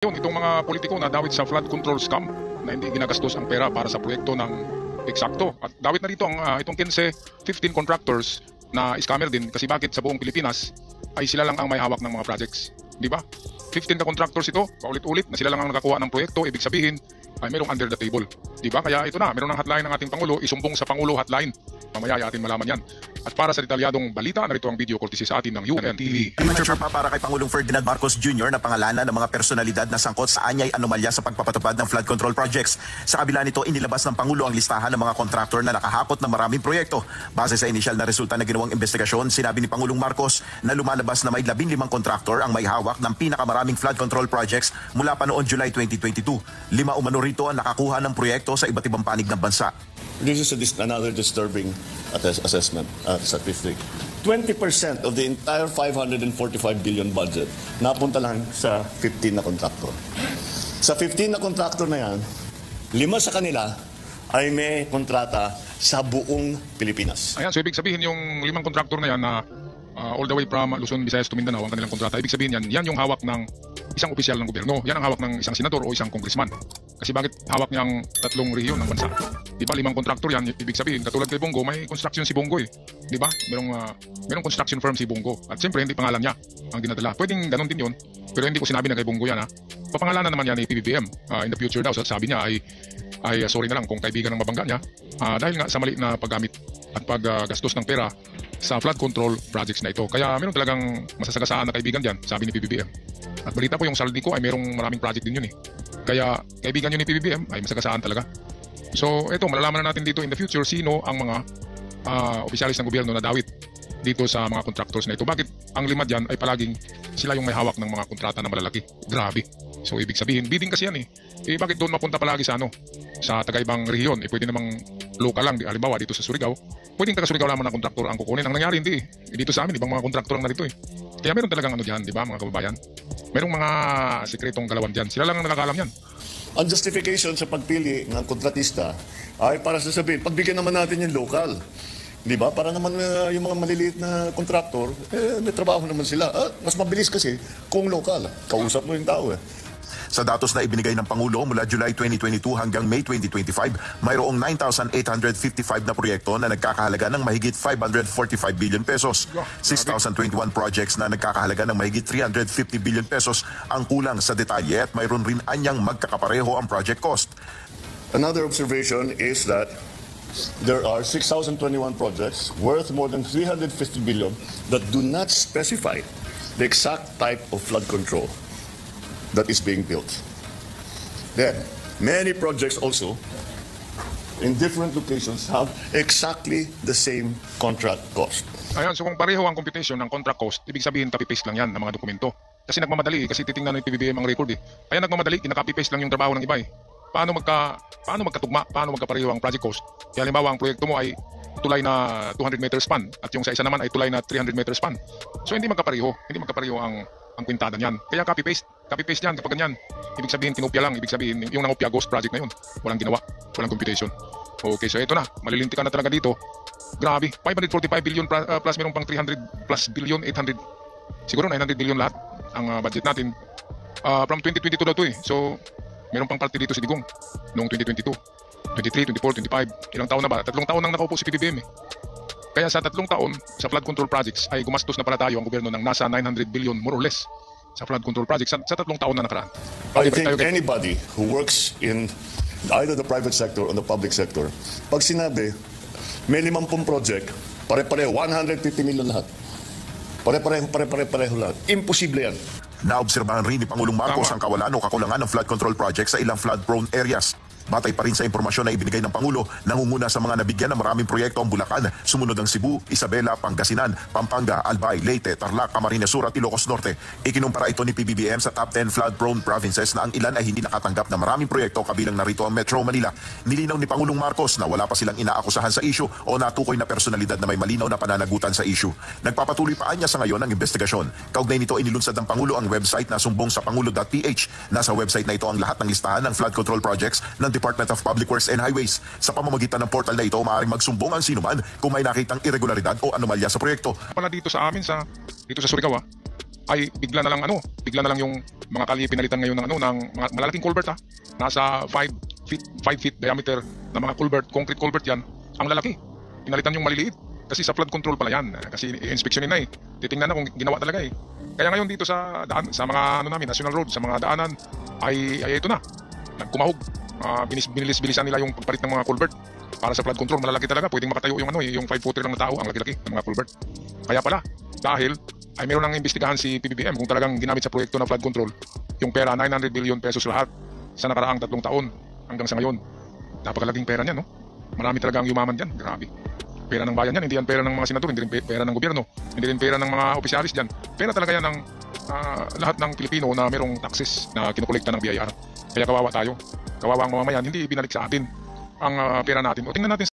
Itong mga politiko na dawit sa flood control scam na hindi ginagastos ang pera para sa proyekto ng eksakto. At dawit na dito ang itong 15 contractors na scammer din kasi bakit sa buong Pilipinas ay sila lang ang may hawak ng mga projects. Di ba? 15 na contractors ito, paulit-ulit na sila lang ang nakakuha ng proyekto, ibig sabihin ay merong under the table. Di ba? Kaya ito na, meron ng hotline ng ating Pangulo, isumbong sa Pangulo hotline. Mamaya atin malaman yan. At para sa detalyadong balita, narito ang video courtesy sa atin ng UNTV. Premature pa para kay Pangulong Ferdinand Marcos Jr. na pangalanan ng mga personalidad na sangkot sa anyay anomalya sa pagpapatupad ng flood control projects. Sa kabila nito, inilabas ng Pangulo ang listahan ng mga kontraktor na nakahakot ng maraming proyekto. Base sa inisyal na resulta na ginawang investigasyon, sinabi ni Pangulong Marcos na lumalabas na may 15 kontraktor ang may hawak ng pinakamaraming flood control projects mula pa noong July 2022. 5 umano rito ang nakakuha ng proyekto sa iba't ibang panig ng bansa. This is another disturbing assessment statistic. 20% of the entire 545 billion budget napunta lang sa 15 na kontraktor. Sa 15 na kontraktor na yan, 5 sa kanila ay may kontrata sa buong Pilipinas. Ayan, so ibig sabihin yung 5 kontraktor na yan na all the way from Luzon, Visayas to Mindanao ang kanilang kontrata. Ibig sabihin yan yung hawak ng isang opisyal ng gobyerno. Yan ang hawak ng isang senador o isang congressman. Kasi bakit hawak niya ang 3 rehiyon ng bansa? Di ba 5 kontraktor yan, ibig sabihin katulad kay Bongo, may construction si Bongo eh. Di ba? Merong construction firm si Bongo. At siyempre hindi pangalan niya ang dinadala. Pwedeng ganun din yun, pero hindi ko sinabi na kay Bongo yan ha. Papangalanan naman yan ni PBBM. In the future daw, sabi niya ay sorry na lang kung kaibigan ng mabangga niya dahil nga sa mali na paggamit at paggastos ng pera sa flood control projects na ito. Kaya meron talagang masasagasaan na kaibigan dyan, sabi ni PBBM. At balita ko yung saldi ko ay merong maraming project din yun eh. Kaya kaibigan yun ni PBBM ay masagasaan talaga. So ito, malalaman na natin dito in the future sino ang mga opisyalis ng gobyerno na dawit dito sa mga contractors na ito. Bakit ang 5 dyan ay palaging sila yung may hawak ng mga kontrata na malalaki? Grabe. So ibig sabihin, bidding kasi yan eh. Bakit doon mapunta palagi sa sa tagaibang rehiyon? Pwede namang local lang, halimbawa dito sa Surigao. Pwedeng taga Surigao lamang na kontraktor ang kukunin. Ang nangyari hindi eh. Dito sa amin, ibang mga kontraktor ang narito eh. Kaya meron talagang dyan, di ba mga kababayan? Merong mga sikretong galawan dyan. Sila lang ang nakakalam yan. Ang justification sa pagpili ng kontratista ay para sasabihin, pagbigyan naman natin yung local. Di ba? Para naman yung mga maliliit na kontraktor, may trabaho naman sila. Mas mabilis kasi kung local. Kausap mo yung tao eh. Sa datos na ibinigay ng Pangulo mula July 2022 hanggang May 2025, mayroong 9,855 na proyekto na nagkakahalaga ng mahigit 545 billion pesos. 6,021 projects na nagkakahalaga ng mahigit 350 billion pesos ang kulang sa detalye at mayroon rin anyang magkakapareho ang project cost. Another observation is that there are 6,021 projects worth more than 350 billion that do not specify the exact type of flood control that is being built. Then, many projects also in different locations have exactly the same contract cost. Ayan, so kung pareho ang computation ng contract cost, ibig sabihin copy-paste lang yan ng mga dokumento. Kasi nagmamadali kasi titingnan ng PBBM ang record eh. Kaya nagmamadali, kinaka-copy-paste lang yung trabaho ng iba eh. Paano magkatugma, paano magkapareho ang project cost? Kaya halimbawa ang proyekto mo ay tulay na 200 meter span at yung sa isa naman ay tulay na 300 meter span. So hindi magkapareho ang kwintada niyan. Kaya copy-paste yan kapag ganyan. Ibig sabihin kinopya lang, ibig sabihin yung nangopya ghost project na yun. Walang ginawa, walang computation. Okay, so ito na, malilintikan na talaga dito. Grabe, 545 billion plus merong pang 300 plus billion, 800, siguro 900 billion lahat ang budget natin. From 2022 daw to eh. So, meron pang parte dito si Digong noong 2022, 23, 24, 25. Ilang taon na ba? 3 taon nang nakaupo si PBBM eh. Kaya sa 3 taon, sa flood control projects ay gumastos na pala tayo ang gobyerno ng nasa 900 billion more or less sa flood control projects sa 3 taon na nakaraan. I think anybody who works in either the private sector or the public sector, pag sinabi, may 50 project, pare-pareho, 150 million lahat. Pare-pareho lahat. Imposible yan. Naobserbahan rin ni Pangulong Marcos ang kawalan o kakulangan ng flood control projects sa ilang flood-prone areas. Batay pa rin sa impormasyon na ibinigay ng Pangulo, nangunguna sa mga nabigyan ng maraming proyekto ang Bulacan, sumunod ang Cebu, Isabela, Pangasinan, Pampanga, Albay, Leyte, Tarlac, Camarines Sur at Ilocos Norte. Ikinumpara ito ni PBBM sa top 10 flood-prone provinces na ang ilan ay hindi nakatanggap ng maraming proyekto kabilang narito ang Metro Manila. Nilinaw ni Pangulong Marcos na wala pa silang inaakusahan sa issue o natukoy na personalidad na may malinaw na pananagutan sa issue. Nagpapatuloy pa niya sa ngayon ang investigasyon. Kaugnay nito inilunsad ng Pangulo ang website na sumbong sa pangulo.ph. Nasa website na ito ang lahat ng listahan ng flood control projects ng Department of Public Works and Highways. Sa pamamagitan ng portal na ito, maaaring magsumbong ang sinuman kung may nakitang irregularidad o anomalya sa proyekto. Pala dito sa amin, dito sa Surigao ay bigla na lang yung mga kalye pinalitan ngayon ng mga malalaking culvert ha. Nasa 5 feet diameter na mga culvert, concrete culvert yan. Ang lalaki. Pinalitan yung maliliit. Kasi sa flood control pala yan. Kasi i-inspeksyonin na titingnan na kung ginawa talaga Kaya ngayon dito sa daan, sa mga national road, sa mga daanan ay ito na. Nagkumahog. Binilis-bilisan nila yung pagpalit ng mga culvert para sa flood control. Malalaki talaga. Pwedeng makatayo yung 5-footer lang na tao, ang laki-laki ng mga culvert. Kaya pala, dahil ay meron nang imbestigahan si PBBM kung talagang ginamit sa proyekto ng flood control yung pera, 900 billion pesos lahat sa nakaraang 3 taon hanggang sa ngayon. Napakalaking pera niyan, no? Marami talagang yumaman diyan. Grabe. Pera ng bayan yan, hindi yan pera ng mga senador, hindi rin pera ng gobyerno, hindi rin pera ng mga opisyalis dyan. Pera talaga yan ng lahat ng Pilipino na merong taxes na kinukolekta ng BIR. Kaya kawawa tayo. Kawawa ang mamamayan, hindi binalik sa atin ang pera natin. O tingnan natin